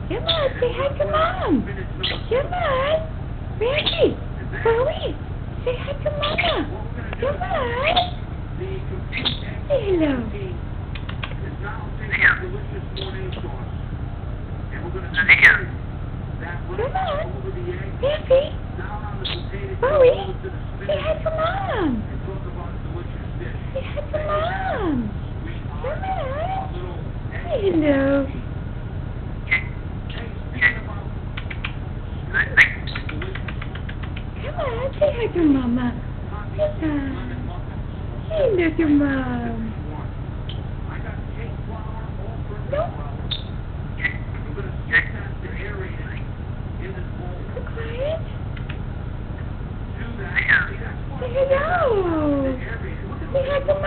Come on, say hi to Mom. Come on. Raffie, Chloe, say hi to Mama. Come on. Say hello. Come on. Raffie, Chloe, say hi to Mom. Say hi to Mom. Come on. Say hello. Come on, say hi to Mama. Come on. Say hello to Mom. No. Quiet. Say hello. Say hi to Mom.